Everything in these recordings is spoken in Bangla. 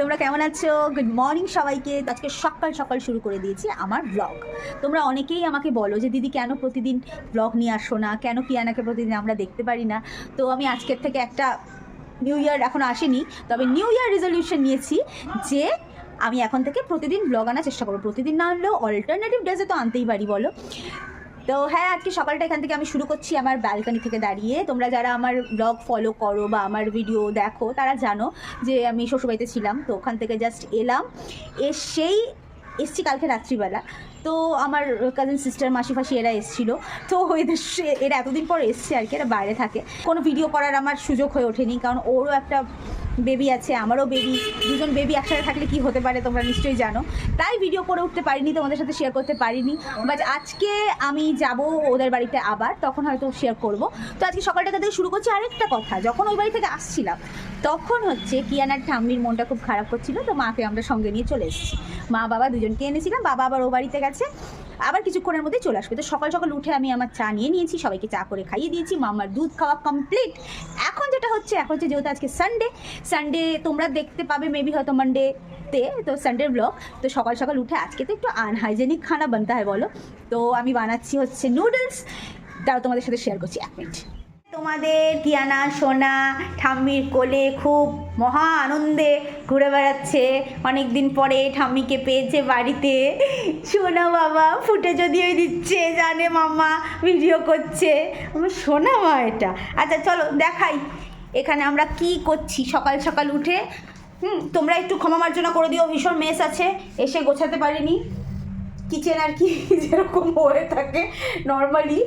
তোমরা কেমন আছো? গুড মর্নিং সবাইকে। আজকে সকাল সকাল শুরু করে দিয়েছি আমার ব্লগ। তোমরা অনেকেই আমাকে বলো যে দিদি কেন প্রতিদিন ব্লগ নিয়ে আসো না, কেন কিয়ানাকে প্রতিদিন আমরা দেখতে পারি না। তো আমি আজকের থেকে একটা নিউ ইয়ার এখন আসেনি, তবে নিউ ইয়ার রেজলিউশন নিয়েছি যে আমি এখন থেকে প্রতিদিন ব্লগ আনার চেষ্টা করবো। প্রতিদিন না আনলেও অল্টারনেটিভ ডেজে তো আনতেই পারি, বলো। তো হ্যাঁ, আজকে সকালটা এখান থেকে আমি শুরু করছি আমার ব্যালকনি থেকে দাঁড়িয়ে। তোমরা যারা আমার ব্লগ ফলো করো বা আমার ভিডিও দেখো তারা জানো যে আমি শ্বশুরবাড়িতে ছিলাম, তো ওখান থেকে জাস্ট এলাম, এসছি কালকে রাত্রিবেলা। তো আমার কাজিন সিস্টার মাসি ফাসি এরা এসেছিলো, তো এরা এতদিন পর এসছে আর কি। এরা বাইরে থাকে, কোনো ভিডিও করার আমার সুযোগ হয়ে ওঠেনি, কারণ ওরও একটা বেবি আছে, আমারও বেবি, দুজন বেবি একসাথে থাকলে কি হতে পারে তোমরা নিশ্চয়ই জানো। তাই ভিডিও করে উঠতে পারিনি, তোমাদের সাথে শেয়ার করতে পারিনি। বাট আজকে আমি যাব ওদের বাড়িতে আবার, তখন হয়তো শেয়ার করব। তো আজকে সকালটা থেকে শুরু করছি। আরেকটা কথা, যখন ওই বাড়ি থেকে আসছিলাম তখন হচ্ছে কিয়ানার ঠাম্মির মনটা খুব খারাপ করছিল, তো মাকে আমরা সঙ্গে নিয়ে চলে এসেছি। মা বাবা দুজনকে এনেছিলাম, বাবা আবার ও বাড়িতে গেছে, আবার কিছুক্ষণের মধ্যে চলে আসবে। তো সকাল সকাল উঠে আমি আমার চা নিয়ে নিয়েছি, সবাইকে চা করে খাইয়ে দিয়েছি, মামার দুধ খাওয়া কমপ্লিট। এখন যেটা হচ্ছে, এখন হচ্ছে যেহেতু আজকে সানডে তোমরা দেখতে পাবে মেবি হয়তো মানডেতে, তো সানডে ব্লগ। তো সকাল সকাল উঠে আজকে তো একটু আনহাইজেনিক খানা বানতে হয়, বলো। তো আমি বানাচ্ছি হচ্ছে নুডলস, তাও তোমাদের সাথে শেয়ার করছি 1 মিনিট। তোমাদের কিয়ানা সোনা ঠাম্মির কোলে খুব মহা আনন্দে ঘুরে বেড়াচ্ছে। অনেক দিন পরে ঠাম্মিকে পেয়েছে বাড়িতে। সোনা বাবা ফুটে যদিও দিচ্ছে, জানে মামা ভিডিও করছে। আমার সোনা মা এটা। আচ্ছা চলো দেখাই এখানে আমরা কি করছি সকাল সকাল উঠে। তোমরা একটু ক্ষমা মার্জনা করে দিও, ভীষণ মেস আছে, এসে গোছাতে পারিনি। কিচেন আর কি যেরকম হয়ে থাকে নর্মালি,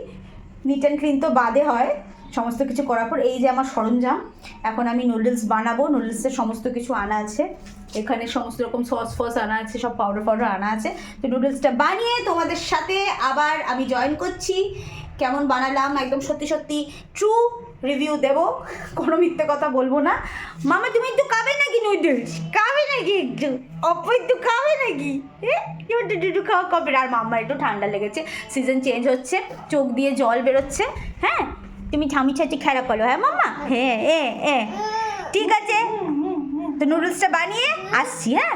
নিট অ্যান্ড ক্লিন তো বাদে হয় সমস্ত কিছু করার পর। এই যে আমার সরঞ্জাম, এখন আমি নুডলস বানাবো। নুডলসের সমস্ত কিছু আনা আছে এখানে, সমস্ত রকম সস ফস আনা আছে, সব পাউডার আনা আছে। তো নুডলসটা বানিয়ে তোমাদের সাথে আবার আমি জয়েন করছি। কেমন বানালাম একদম সত্যি সত্যি ট্রু রিভিউ দেবো, কোনো মিথ্যে কথা বলবো না। মামা তুমি একটু খাবে নাকি নুডলস? খাবে নাকি একটু? অপ একটু খাবে নাকি? একটু খাওয়া কবে? আর মাম্মার একটু ঠান্ডা লেগেছে, সিজন চেঞ্জ হচ্ছে, চোখ দিয়ে জল বেরোচ্ছে। হ্যাঁ, তুমি ঠামি ছাটি খেলা করো, হ্যাঁ মাম্মা? হ্যাঁ ঠিক আছে, তো নুডলসটা বানিয়ে আসছি। হ্যাঁ,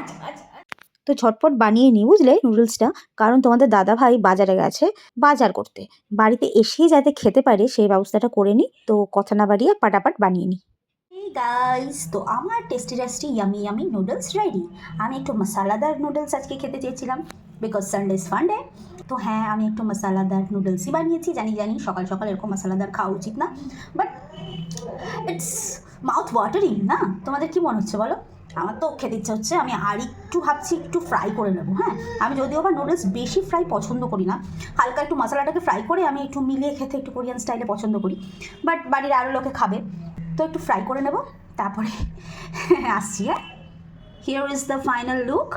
তো ঝটপট বানিয়ে নিই, বুঝলে নুডলসটা, কারণ তোমাদের দাদা ভাই বাজারে গেছে বাজার করতে, বাড়িতে এসেই যাতে খেতে পারে সেই ব্যবস্থাটা করে নিই। তো কথা না বাড়িয়ে পাটাপাট বানিয়ে নিই। গাইস, তো আমার টেস্টি ইয়ামি নুডলস রেডি। আমি একটু মশলাদার নুডলস আজকে খেতে চেয়েছিলাম, because Sunday is fun day. তো হ্যাঁ, আমি একটু মশলাদার নুডলসই বানিয়েছি। জানি সকাল সকাল এরকম মশলাদার খাওয়া উচিত না, বাট ইটস মাউথ ওয়াটারিং না? তোমাদের কি মনে হচ্ছে বলো? আমার তো খেতে ইচ্ছা হচ্ছে। আমি আর একটু ভাবছি একটু ফ্রাই করে নেবো। হ্যাঁ, আমি যদিও বা নুডলস বেশি ফ্রাই পছন্দ করি না, হালকা একটু মশলাটাকে ফ্রাই করে আমি একটু মিলিয়ে খেতে একটু কোরিয়ান স্টাইলে পছন্দ করি, বাট বাড়ির আরও লোকে খাবে, তো একটু ফ্রাই করে নেব, তারপরে আসছি। হ্যাঁ, here is the final look.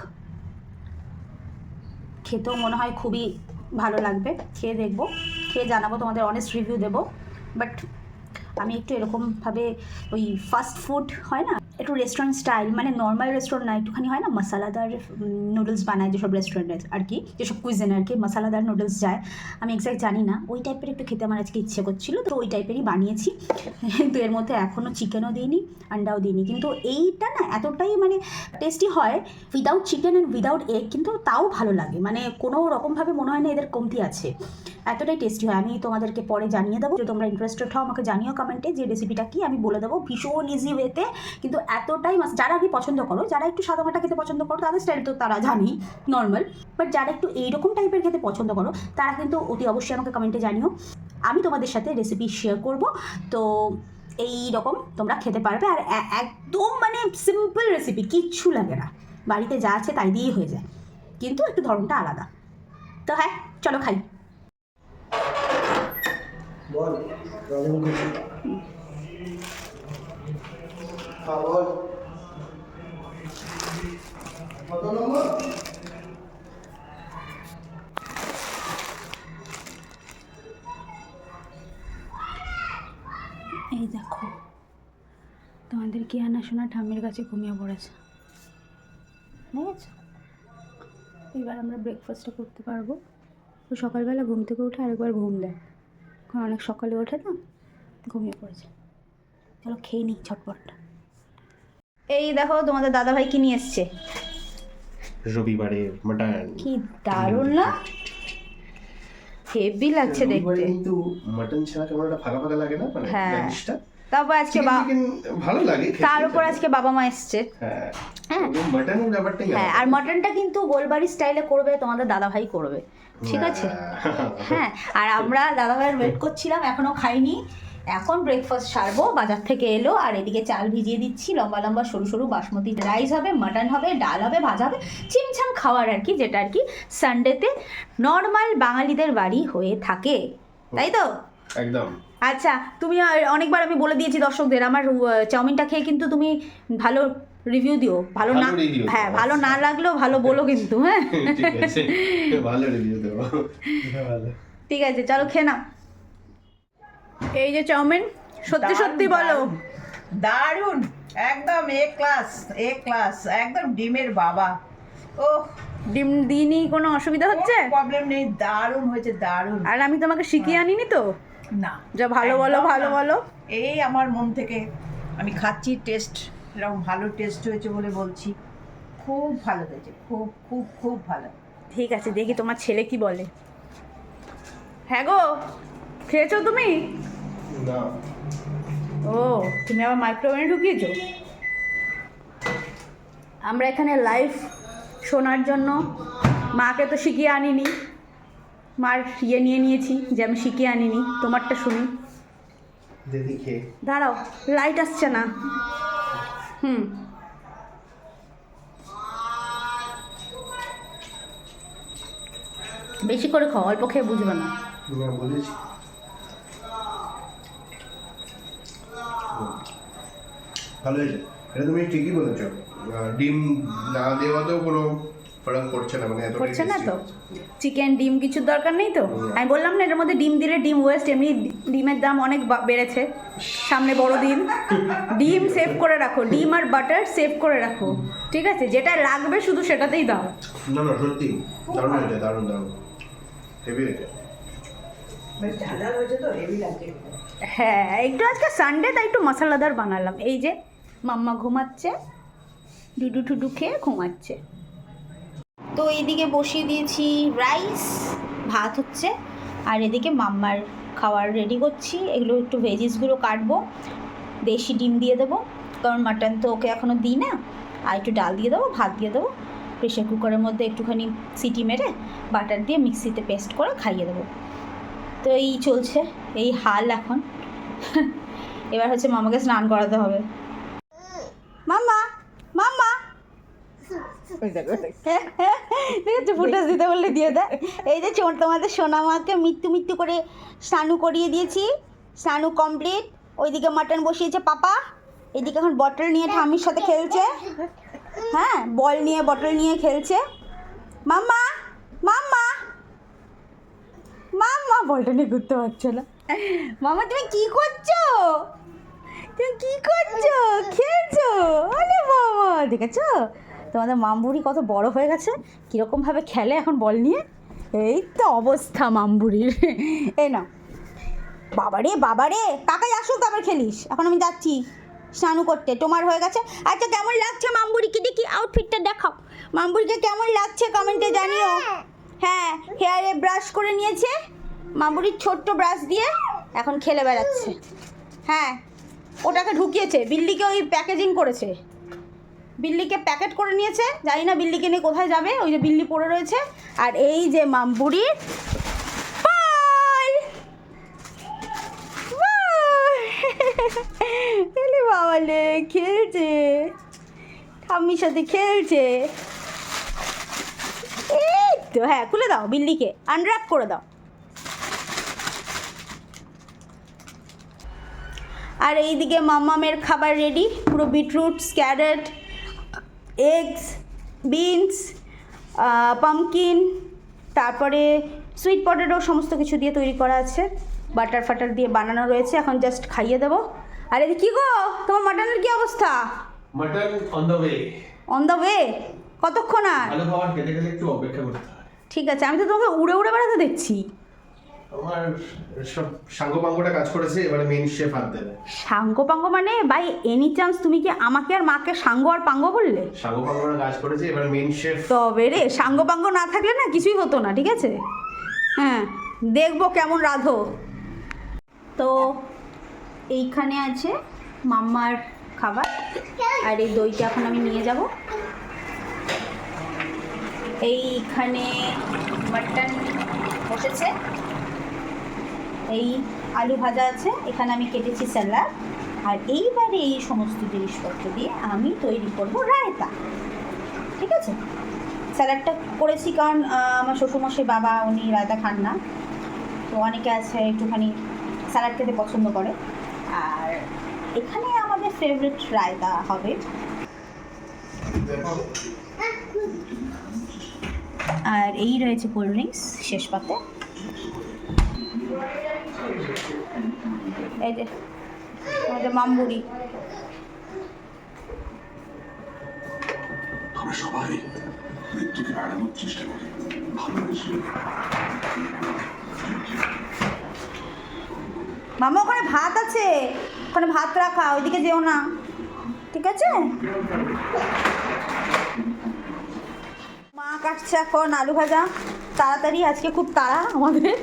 খেতেও মনে হয় খুবই ভালো লাগবে, খেয়ে দেখবো, খেয়ে জানাবো, তোমাদের অনেস্ট রিভিউ দেবো। বাট আমি একটু এরকমভাবে ওই ফাস্ট ফুড হয় না, একটু রেস্টুরেন্ট স্টাইল, মানে নর্মাল রেস্টুরেন্ট না, একটুখানি হয় না মশলাদার নুডলস বানায় যেসব রেস্টুরেন্টে আর কি, যেসব কুইজেন আর কি মশলাদার নুডলস যায়, আমি এক্স্যাক্ট জানি না, ওই টাইপের একটু খেতে আমার আজকে ইচ্ছে করছিল, তো ওই টাইপেরই বানিয়েছি। কিন্তু এর মধ্যে এখনও চিকেনও দিইনি, আন্ডাও দিইনি, কিন্তু এইটা না এতটাই মানে টেস্টি হয় without chicken and without egg, কিন্তু তাও ভালো লাগে, মানে কোনো রকমভাবে মনে হয় না এদের কমতি আছে, এতটাই টেস্টি হয়। আমি তোমাদেরকে পরে জানিয়ে দেবো, যদি তোমরা ইন্টারেস্টেড হও আমাকে জানিও কমেন্টে যে রেসিপিটা কি, আমি বলে দেবো ভীষণ ইজি ওয়েতে। কিন্তু এতটাই যারা আর কি পছন্দ করো, যারা একটু সাদামাটা খেতে পছন্দ করো তাদের স্টাইল তো তারা জানি নর্মাল, বাট যারা একটু এইরকম টাইপের খেতে পছন্দ করো তারা কিন্তু অতি অবশ্যই আমাকে কমেন্টে জানিও, আমি তোমাদের সাথে রেসিপি শেয়ার করব। তো এই রকম তোমরা খেতে পারবে, আর একদম মানে সিম্পল রেসিপি, কিচ্ছু লাগে না, বাড়িতে যা আছে তাই দিয়েই হয়ে যায়, কিন্তু একটু ধরনটা আলাদা। তো হ্যাঁ, চলো খাই। বল কত নম্বর? এই দেখো, তোমাদের কিয়ানা সোনা ঠাম্মির কাছে ঘুমিয়ে পড়েছে, বুঝেছ? এবার আমরা ব্রেকফাস্টটা করতে পারবো। তো সকালবেলা ঘুম থেকে উঠে আরেকবার ঘুম দেয়, কারণ অনেক সকালে ওঠে না, ঘুমিয়ে পড়েছে। চলো খেয়ে নিই ঝটপট। এই দেখো তোমাদের দাদাভাই কি নিয়ে এসছে, রবিবারের মাটন। কি দারুণ না, হেভি লাগছে দেখতে। কিন্তু মাটন ছাড়া কেমন একটা ফাঁকা ফাঁকা লাগে না, মানে হ্যাঁ। জিনিসটা। তারপর আজকে ভালো লাগে খেতে। তার উপর আজকে বাবা মা এসছে। হ্যাঁ, হ্যাঁ মাটনের ব্যাপারটাই। হ্যাঁ, আর মাটনটা কিন্তু গোলবাড়ি স্টাইলে করবে তোমাদের দাদাভাই করবে, ঠিক আছে? হ্যাঁ, আর আমরা দাদাভাইয়ের ওয়েট করছিলাম, এখনো খাইনি। এখন ব্রেকফাস্ট সারবো, বাজার থেকে এলো, আর এদিকে চাল ভিজিয়ে দিচ্ছি, লম্বা লম্বা সরু সরু বাসমতি রাইস হবে, মাটন হবে, ডাল হবে, ভাজা হবে, চিমছাম খাওয়ার আর কি, যেটা আর কি সানডেতে নর্মাল বাঙালিদের বাড়ি হয়ে থাকে, তাই তো? একদম। আচ্ছা, তুমি অনেকবার আমি বলে দিয়েছি দর্শকদের, আমার চাউমিনটা খেয়ে কিন্তু তুমি ভালো রিভিউ দিও, ভালো না, হ্যাঁ ভালো না লাগলেও ভালো বলো কিন্তু, হ্যাঁ ঠিক আছে, ভালো রিভিউ দেব। ভালো, ঠিক আছে, চলো খেয়ে নাও। এই যে চাউমিন, সত্যি সত্যি বলো। দারুন, একদম এ ক্লাস, একদম ডিমের বাবা। ও ডিম দিইনি, কোনো অসুবিধা হচ্ছে? প্রবলেম নেই, দারুন হয়েছে, দারুন। আর আমি তোমাকে শিখিয়ে আনিনি তো, না যা ভালো বলো, একদম ভালো না। বলো। এই আমার মন থেকে আমি খাচ্ছি, টেস্ট এরকম ভালো টেস্ট হয়েছে বলে বলছি, খুব ভালো হয়েছে, খুব খুব খুব ভালো। ঠিক আছে, দেখি তোমার ছেলে কি বলে। হ্যাঁ গো, খেয়েছো তুমি? না, ও, তুমি আবার মাইক্রোওভেনে ঢুকিয়েছো? আমরা এখানে লাইভ শোনার জন্য মাকে তো শিখিয়ে আনিনি, মার ইয়ে নিয়ে নিয়েছি যে আমি শিখিয়ে আনিনি, তোমারটা শুনি। দেখি খেয়ে। দাঁড়াও, লাইট আসছে না। বেশি করে খাও, অল্প খেয়ে বুঝবে না। না, বলেছি। ভালো হয়েছে, এটা তুমি ঠিকই বলেছো। ডিম না দেওয়াতেও কোনো ফারাক পড়ছে না, মানে এতটাই করছে না tasty তো? হচ্ছে। চিকেন ডিম কিছুর দরকার নেই তো? না। আমি বললাম না এটার মধ্যে ডিম দিলে ডিম ওয়েস্ট, এমনি ডিমের দাম অনেক বেড়েছে, সামনে বড় দিন। ডিম সেভ করে রাখো, ডিম আর বাটার সেভ করে রাখো, ঠিক আছে? যেটা লাগবে শুধু সেটাতেই দাও। না না, সত্যি দারুণ হয়েছে, দারুণ দারুণ, হেভি হয়েছে। বেশ ঝাল হয়েছে তো, হেভি লাগছে। হ্যাঁ, একটু আজকে সানডে তাই একটু মশলাদার বানালাম। এই যে মাম্মা ঘুমাচ্ছে, ডুডু টুডু খেয়ে ঘুমাচ্ছে। তো এইদিকে বসিয়ে দিয়েছি রাইস, ভাত হচ্ছে, আর এদিকে মাম্মার খাবার রেডি করছি। এগুলো একটু ভেজিসগুলো কাটবো, দেশি ডিম দিয়ে দেবো, কারণ মাটন তো ওকে এখনও দিই না। আর একটু ডাল দিয়ে দেবো, ভাত দিয়ে দেবো, প্রেশার কুকারের মধ্যে একটুখানি সিটি মেরে বাটার দিয়ে মিক্সিতে পেস্ট করে খাইয়ে দেবো। তো এই চলছে, এই হাল এখন। এবার হচ্ছে মামাকে স্নান করাতে হবে। মাম্মা, মাম্মা, দেখেছো ফুটেজ দিতে বললে দিয়ে দেয়। এই যে তোমাদের সোনামাকে মৃত্যু মৃত্যু করে স্নানু করিয়ে দিয়েছি, স্নানু কমপ্লিট। ওইদিকে মাটন বসিয়েছে পাপা, এদিকে এখন বটল নিয়ে ঠাম্মির সাথে খেলছে। হ্যাঁ, বল নিয়ে বটল নিয়ে খেলছে। মাম্মা, মাম্মা, মাম্মা, বলটা নিয়ে ঘুরতে পারছো না। মামা তুমি কি করছো? তুমি কি করছো? খেলছো? আরে বাবা, দেখেছো তোমাদের মামবুড়ি কত বড় হয়ে গেছে, কীরকমভাবে খেলে এখন বল নিয়ে। এই তো অবস্থা মামবুড়ির। এই না বাবারে, বাবারে, কাকাই আসুক তারপর খেলিস, এখন আমি যাচ্ছি স্নানু করতে। তোমার হয়ে গেছে? আচ্ছা, কেমন লাগছে মামবুড়িকে? দেখি আউটফিটটা দেখাও, মামবুড়িকে কেমন লাগছে কমেন্টে জানিও। হ্যাঁ, হেয়ারে ব্রাশ করে নিয়েছে মামবুড়ির ছোট্ট ব্রাশ দিয়ে, এখন খেলে বেড়াচ্ছে। হ্যাঁ, ওটাকে ঢুকিয়েছে, বিল্লিকে ওই প্যাকেজিং করেছে, বিল্লিকে প্যাকেট করে নিয়েছে, জানি না বিল্লিকে নিয়ে কোথায় যাবে, ওই যে বিল্লি পড়ে রয়েছে। আর এই যে মামবুড়ির বাবালে খেলছে, ঠাম্মির সাথে খেলছে। এই তো, হ্যাঁ খুলে দাও, বিল্লিকে আনর্যাপ করে দাও। আর এইদিকে মাম্মামের খাবার রেডি, পুরো বিটরুটস, ক্যারেট, এগস, বিনস, পামকিন, তারপরে সুইট পটেটো, সমস্ত কিছু দিয়ে তৈরি করা আছে, বাটার ফাটার দিয়ে বানানো রয়েছে। এখন জাস্ট খাইয়ে দেবো। আর এদিকে কী গো, তোমার মাটনের কী অবস্থা? Mutton on the way. On the way? কতক্ষণ আর? ভালো খাবার খেতে গেলে একটু অপেক্ষা করতে হয়। ঠিক আছে, আমি তো তোমাকে উড়ে উড়ে বেড়াতে দেখছি। আমার সব সাঙ্গপাঙ্গটা কাজ করেছে, এবারে মেইন শেফ হাত দেবে। সাঙ্গ পাঙ্গ মানে বাই এনি চান্স তুমি কি আমাকে আর মাকে সাঙ্গ আর পাঙ্গ বললে? সাঙ্গপাঙ্গটা কাজ করেছে, এবারে মেইন শেফ। তবে রে সাঙ্গ পাঙ্গ না থাকলে না কিছুই হতো না, ঠিক আছে? হ্যাঁ, দেখবো কেমন রাঁধো। তো এইখানে আছে মাম্মার খাবার, আর এই দইটা এখন আমি নিয়ে যাব। এইখানে মাটন বসেছে, এই আলু ভাজা আছে, এখানে আমি কেটেছি স্যালাড, আর এইবারে এই সমস্ত জিনিসপত্র দিয়ে আমি তৈরি করব রায়তা, ঠিক আছে? স্যালাডটা করেছি কারণ আমার শ্বশুরমশাই বাবা উনি রায়তা খান না, তো অনেকে আছে একটুখানি স্যালাড খেতে পছন্দ করে। আর এখানে আমাদের ফেভারিট রায়তা হবে। আর এই রয়েছে কোল্ড ড্রিঙ্কস শেষ পাতে। এই যে আমাদের মামবুড়ি। আমরা সবাই মৃত্যুকে এড়ানোর চেষ্টা করি, ভালোবেসে। মামা ওখানে ভাত আছে, ওখানে ভাত রাখা, ওইদিকে যেও না, ঠিক আছে? মা কাটছে এখন আলু ভাজা, তাড়াতাড়ি আজকে খুব তাড়া আমাদের,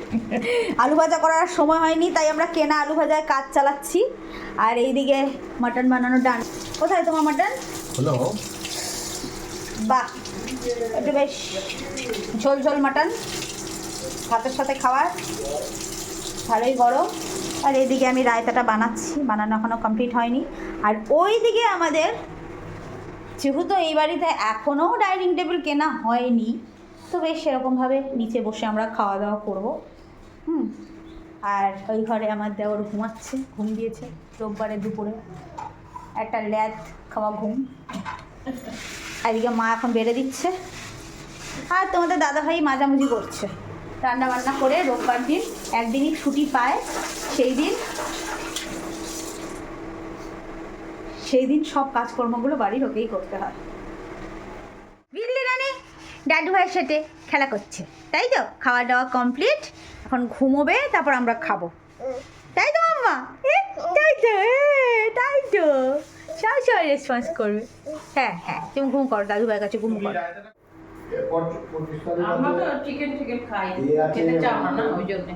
আলু ভাজা করার সময় হয়নি, তাই আমরা কেনা আলু ভাজায় কাজ চালাচ্ছি। আর এইদিকে মাটন বানানো ডান। কোথায় তোমার মাটন? হলো বাহ, একটু বেশ ঝোল ঝোল মাটন, ভাতের সাথে খাওয়ার ভালোই গরম। আর এইদিকে আমি রায়তাটা বানাচ্ছি, বানানো এখনও কমপ্লিট হয়নি। আর ওই দিকে আমাদের যেহেতু এই বাড়িতে এখনও ডাইনিং টেবিল কেনা হয়নি, তো বেশ সেরকমভাবে নিচে বসে আমরা খাওয়া দাওয়া করবো। আর ওই ঘরে আমার দেওর ঘুমাচ্ছে, ঘুম দিয়েছে রোববারে দুপুরে, একটা ল্যাদ খাওয়া ঘুম। এদিকে মা এখন বেড়ে দিচ্ছে, আর তোমাদের দাদাভাই মাঝামাঝি করছে, রান্না বান্না করে। রোববার দিন একদিনই ছুটি পায়, সেই দিন সব কাজকর্মগুলো বাড়ির ওকেই করতে হয়। বিল্লি রানী দাদু ভাইয়ের সাথে খেলা করছে, তাই তো? খাওয়া দাওয়া কমপ্লিট, এখন ঘুমোবে, তারপর আমরা খাবো, তাই তো মাম্মা? তাই তো, তাই তো, সব সবাই রেসপন্স করবে। হ্যাঁ হ্যাঁ, তুমি ঘুম করো, দাদু ভাইয়ের কাছে ঘুম করো। আমরা তো চিকেন টিকেন খাই, খেতে চাও না, না ওই জন্যে।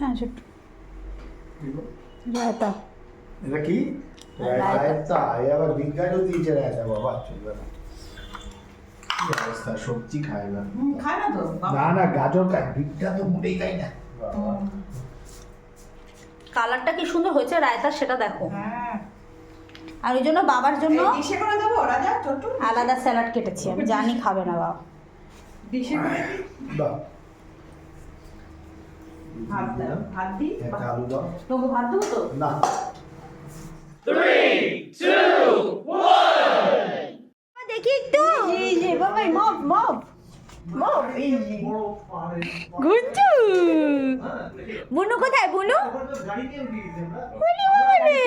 হ্যাঁ ছোট্ট রায়তা। এটা কি রায়তা? আবার বিজ্ঞানও দিয়েছে রায়তা, বাবা চলবে না। কি অবস্থা, সবজি খায় না। খায় না তো না না, গাজর খায়, বিটটা তো মোটেই খাই না। কালারটা কি সুন্দর হয়েছে রায়তা, সেটা দেখো। হ্যাঁ, আর ওই জন্য বাবার জন্য ডিশে করে দেবো রাজা, ছোট্ট আলাদা স্যালাড কেটেছি, আমি জানি খাবে না বাবা। ডিশে করে দাও ভাত দাও, ভাত দিই। একটা আলু দাও। তোকে ভাত দেবো তো? না, দেখি একটু। এই যে বাবা, মপ মপ মপ, এই যে গুঞ্জু বুনু কোথায়? বুনু বলি বাবা রে,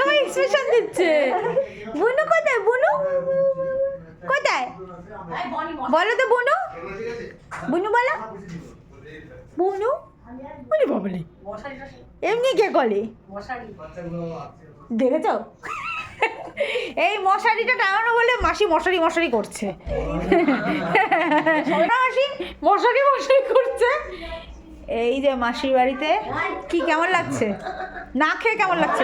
ও এক্সপ্রেশন দিচ্ছে। বুনু কোথায়? বুনু কোথায়? বলো তো বুনু, বুনু বলো, বুনু বলি বাবা রে, এমনি কে করে দেখেছ? এই মশারিটা টাঙানো বলে মাসি মশারি মশারি করছে, মাসি মশারি মশারি করছে। এই যে মাসির বাড়িতে কি কেমন লাগছে? না খেয়ে কেমন লাগছে?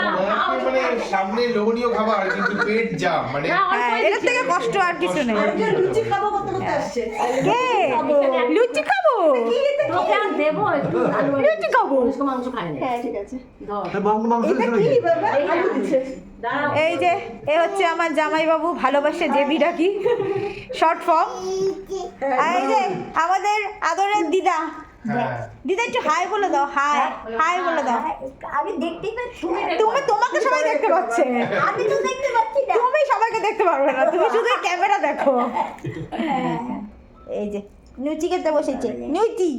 মানে সামনে লোভনীয় খাবার, কিন্তু পেট জাম, মানে হ্যাঁ, এর থেকে কষ্ট আর কিছু নেই। লুচি খাবো করতে করতে আসছে। কে লুচি খাবো? দেবো একটু লুচি খাবো। মাংস খাই না। হ্যাঁ ঠিক আছে। এটা কি বাবা? আলু দিচ্ছে। এই যে এ হচ্ছে আমার জামাইবাবু, ভালোবাসে জেবি ডাকি, শর্ট ফর্ম। আর এই যে আমাদের আদরের দিদা, হ্যাঁ। দিদা একটু হাই বলে দাও, হাই হাই বলে দাও। আমি দেখতেই পাচ্ছি। তোমাকে সবাই দেখতে পাচ্ছে, আমি তো দেখতে পাচ্ছি না। তুমি সবাইকে দেখতে পারবে না, তুমি শুধু ক্যামেরা দেখো। এই যে নুচি খেতে বসেছে, নুচি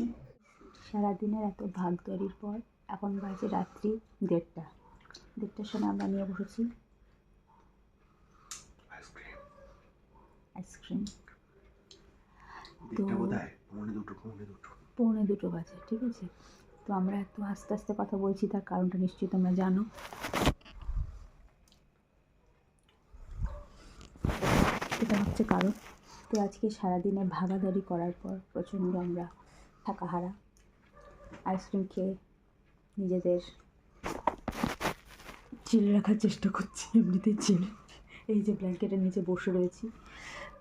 সারাদিনের এত ভাগদৌড়ির পর এখন বাজে রাত্রি 1:30টার সময় আমরা নিয়ে বসেছি আইসক্রিম আইসক্রিম। দিকটা কোথায়? পৌনে দুটো 1:45 বাজে, ঠিক আছে। তো আমরা এত আস্তে আস্তে কথা বলছি, তার কারণটা নিশ্চয়ই তোমরা জানো। এটা হচ্ছে কারণ। তো আজকে সারাদিনে ভাগাভাগি করার পর প্রচণ্ড আমরা থাকাহারা, আইসক্রিম খেয়ে নিজেদের চিল রাখার চেষ্টা করছি, এমনিতেই চিল। এই যে ব্ল্যাঙ্কেটের নিচে বসে রয়েছি।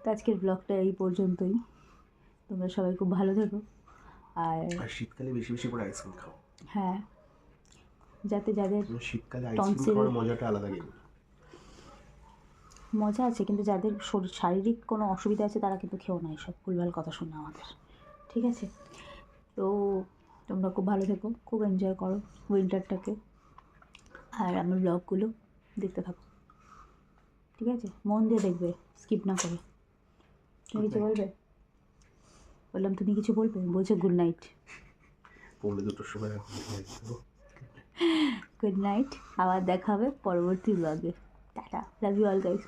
তো আজকের ব্লগটা এই পর্যন্তই। তোমরা সবাই খুব ভালো থেকো। আর আর শীতকালে বেশি বেশি করে আইসক্রিম খাও। হ্যাঁ, যাতে যাদের শীতকালে Tonsil- আইসক্রিম খাওয়ার মজাটা আলাদা কিন্তু। মজা আছে, কিন্তু যাদের শারীরিক কোনো অসুবিধা আছে তারা কিন্তু খেও না এসব ভুলভাল কথা শোনা আমাদের, ঠিক আছে। তো তোমরা খুব ভালো থেকো, খুব এনজয় করো উইন্টারটাকে, আর আমার ব্লগগুলো দেখতে থাকো, ঠিক আছে। মন দিয়ে দেখবে, স্কিপ না করে। তুমি কিছু বলবে? বললাম তুমি কিছু বলবে? বলছো গুড নাইট। পৌনে দুটোর সময় গুড নাইট, আবার দেখা হবে পরবর্তী ব্লগে। Tata, love you all guys.